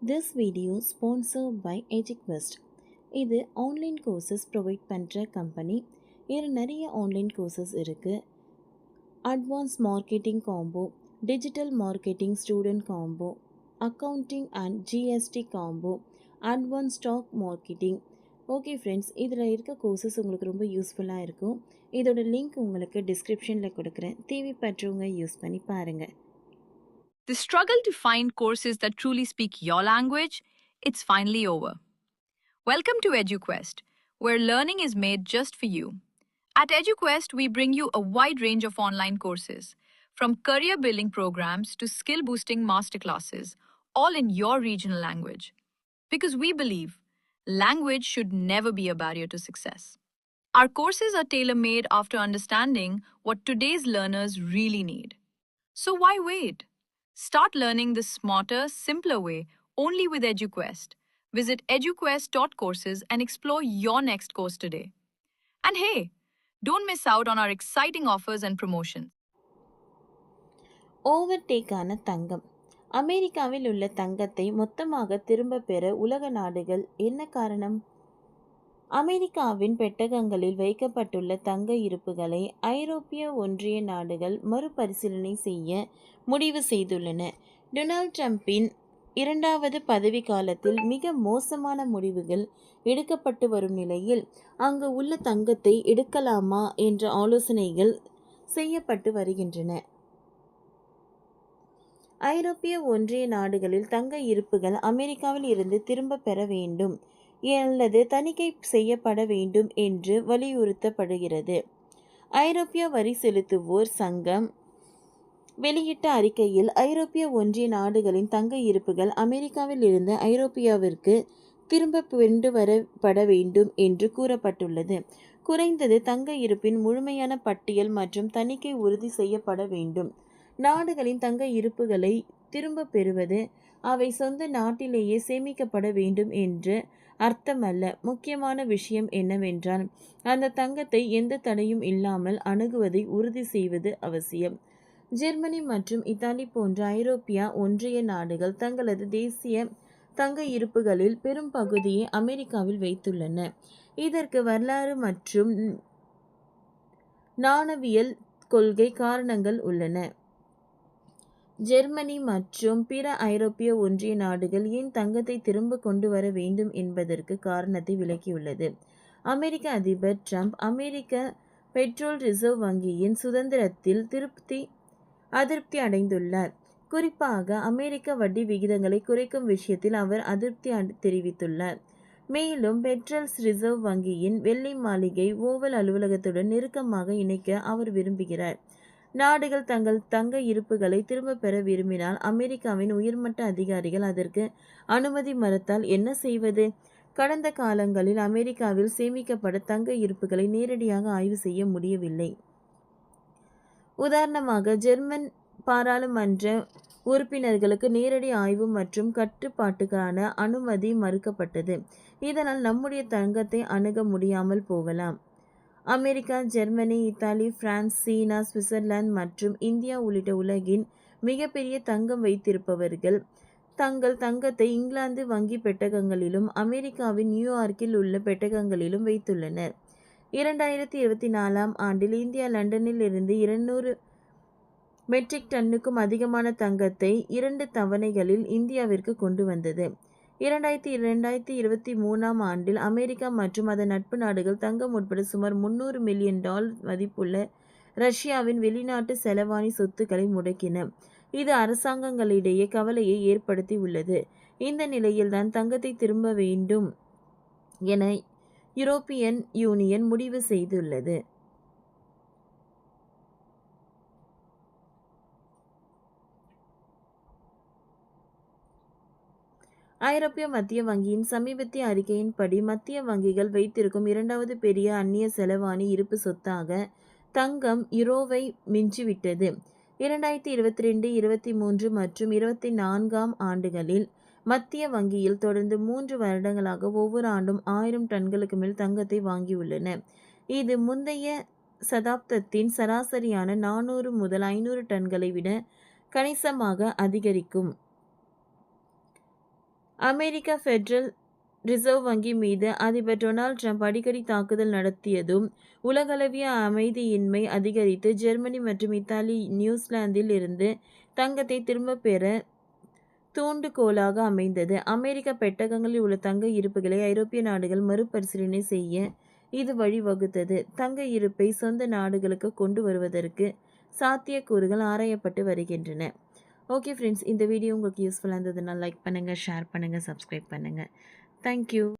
This video sponsored by EduQuest. இது online courses provide பண்ணுற company. இதில் நிறைய ஆன்லைன் கோர்சஸ் இருக்குது. Advance marketing combo, digital marketing student combo, accounting and GST combo, advance stock marketing. Okay friends, இதில் இருக்க courses உங்களுக்கு ரொம்ப யூஸ்ஃபுல்லாக இருக்கும். இதோட லிங்க் உங்களுக்கு டிஸ்கிரிப்ஷனில் கொடுக்குறேன். தேவைப்பட்டவங்க யூஸ் பண்ணி பாருங்கள். The struggle to find courses that truly speak your language, it's finally over. Welcome to EduQuest, where learning is made just for you. At EduQuest, we bring you a wide range of online courses, from career building programs to skill boosting masterclasses, all in your regional language. Because we believe language should never be a barrier to success. Our courses are tailor made after understanding what today's learners really need. So why wait? Start learning the smarter, simpler way only with EduQuest. Visit eduquest.courses and explore your next course today. And hey, don't miss out on our exciting offers and promotions. ஓவர்டேக்கான தங்கம். அமெரிக்காவில் உள்ள தங்கத்தை மொத்தமாக திரும்ப பெற உலக நாடுகள் என்ன காரணம்? அமெரிக்காவின் பெட்டகங்களில் வைக்கப்பட்டுள்ள தங்க இருப்புகளை ஐரோப்பிய ஒன்றிய நாடுகள் மறுபரிசீலனை செய்ய முடிவு செய்துள்ளன. டொனால்ட் ட்ரம்பின் இரண்டாவது பதவி காலத்தில் மிக மோசமான முடிவுகள் எடுக்கப்பட்டு வரும் நிலையில் அங்கு உள்ள தங்கத்தை எடுக்கலாமா என்ற ஆலோசனைகள் செய்யப்பட்டு வருகின்றன. ஐரோப்பிய ஒன்றிய நாடுகளில் தங்க இருப்புகள் அமெரிக்காவில் இருந்து திரும்ப பெற வேண்டும் அல்லது தணிக்கை செய்யப்பட வேண்டும் என்று வலியுறுத்தப்படுகிறது. ஐரோப்பிய வரி செலுத்துவோர் சங்கம் வெளியிட்ட அறிக்கையில் ஐரோப்பிய ஒன்றிய நாடுகளின் தங்க இருப்புகள் அமெரிக்காவில் இருந்து ஐரோப்பியாவிற்கு திரும்ப கொண்டு வரப்பட வேண்டும் என்று கூறப்பட்டுள்ளது. குறைந்தது தங்க இருப்பின் முழுமையான பட்டியல் மற்றும் தணிக்கை உறுதி செய்யப்பட வேண்டும். நாடுகளின் தங்க இருப்புகளை திரும்ப பெறுவது அவை சொந்த நாட்டிலேயே சேமிக்கப்பட வேண்டும் என்று அர்த்தமல்ல. முக்கியமான விஷயம் என்னவென்றால் அந்த தங்கத்தை எந்த தடையும் இல்லாமல் அணுகுவதை உறுதி செய்வது அவசியம். ஜெர்மனி மற்றும் இத்தாலி போன்ற ஐரோப்பிய ஒன்றிய நாடுகள் தங்களது தேசிய தங்க இருப்புகளில் பெரும் பகுதியை அமெரிக்காவில் வைத்துள்ளன. இதற்கு வரலாறு மற்றும் நாணயவியல் கொள்கை காரணங்கள் உள்ளன. ஜெர்மனி மற்றும் பிற ஐரோப்பிய ஒன்றிய நாடுகள் ஏன் தங்கத்தை திரும்ப கொண்டு வர வேண்டும் என்பதற்கு காரணத்தை விளக்கியுள்ளது. அமெரிக்க அதிபர் ட்ரம்ப் அமெரிக்க பெட்ரோல் ரிசர்வ் வங்கியின் சுதந்திரத்தில் அதிருப்தி அடைந்துள்ளார். குறிப்பாக அமெரிக்க வட்டி விகிதங்களை குறைக்கும் விஷயத்தில் அவர் அதிருப்தி தெரிவித்துள்ளார். மேலும் பெட்ரோல் ரிசர்வ் வங்கியின் வெள்ளை மாளிகை ஓவல் அலுவலகத்துடன் நெருக்கமாக இணைக்க அவர் விரும்புகிறார். நாடுகள் தங்கள் தங்க இருப்புகளை திரும்ப பெற விரும்பினால் அமெரிக்காவின் உயர்மட்ட அதிகாரிகள் அதற்கு அனுமதி மறுத்தால் என்ன செய்வது? கடந்த காலங்களில் அமெரிக்காவில் சேமிக்கப்பட்ட தங்க இருப்புகளை நேரடியாக ஆய்வு செய்ய முடியவில்லை. உதாரணமாக, ஜெர்மன் பாராளுமன்ற உறுப்பினர்களுக்கு நேரடி ஆய்வு மற்றும் கட்டுப்பாட்டுக்கான அனுமதி மறுக்கப்பட்டது. இதனால் நம்முடைய தங்கத்தை அணுக முடியாமல் போகலாம். அமெரிக்கா, ஜெர்மனி, இத்தாலி, பிரான்ஸ், சீனா, சுவிட்சர்லாந்து மற்றும் இந்தியா உள்ளிட்ட உலகின் மிகப்பெரிய தங்கம் வைத்திருப்பவர்கள் தங்கள் தங்கத்தை இங்கிலாந்து வங்கி பெட்டகங்களிலும் அமெரிக்காவின் நியூயார்க்கில் உள்ள பெட்டகங்களிலும் வைத்துள்ளனர். 2024 ஆண்டில் இந்தியா லண்டனில் இருந்து 200 மெட்ரிக் டன்னுக்கும் அதிகமான தங்கத்தை 2 தவணைகளில் இந்தியாவிற்கு கொண்டு வந்தது. 2023 ஆண்டில் அமெரிக்கா மற்றும் அதன் நட்பு நாடுகள் தங்கம் உட்பட சுமார் $300 மில்லியன் மதிப்புள்ள ரஷ்யாவின் வெளிநாட்டு செலவாணி சொத்துக்களை முடக்கின. இது அரசாங்கங்களிடையே கவலையை ஏற்படுத்தி உள்ளது. இந்த நிலையில்தான் தங்கத்தை திரும்ப வேண்டும் என யூரோப்பியன் யூனியன் முடிவு செய்துள்ளது. ஐரோப்பிய மத்திய வங்கியின் சமீபத்திய அறிக்கையின்படி மத்திய வங்கிகள் வைத்திருக்கும் இரண்டாவது பெரிய அந்நிய செலவாணி இருப்பு சொத்தாக தங்கம் யூரோவை மிஞ்சிவிட்டது. 2022, 23 மற்றும் 24 ஆண்டுகளில் மத்திய வங்கியில் தொடர்ந்து 3 வருடங்களாக ஒவ்வொரு ஆண்டும் 1000 டன்களுக்கு மேல் தங்கத்தை வாங்கியுள்ளன. இது முந்தைய சதாப்தத்தின் சராசரியான 400 முதல் 500 டன்களை விட கணிசமாக அதிகரிக்கும். அமெரிக்க ஃபெடரல் ரிசர்வ் வங்கி மீது அதிபர் டொனால்ட் ட்ரம்ப் அடிக்கடி தாக்குதல் நடத்தியதும் உலகளவிய அமைதியின்மை அதிகரித்து ஜெர்மனி மற்றும் இத்தாலி நியூசிலாந்தில் இருந்து தங்கத்தை திரும்பப் பெற தூண்டுகோலாக அமைந்தது. அமெரிக்க பெட்டகங்களில் உள்ள தங்க இருப்புகளை ஐரோப்பிய நாடுகள் மறுபரிசீலனை செய்ய இது வழிவகுத்தது. தங்க இருப்பை சொந்த நாடுகளுக்கு கொண்டு வருவதற்கு சாத்தியக்கூறுகள் ஆராயப்பட்டு வருகின்றன. ஓகே ஃப்ரெண்ட்ஸ், இந்த வீடியோ உங்களுக்கு யூஸ்ஃபுல்லாக இருந்ததுன்னா லைக் பண்ணுங்கள், ஷேர் பண்ணுங்கள், சப்ஸ்கிரைப் பண்ணுங்கள். தேங்க்யூ.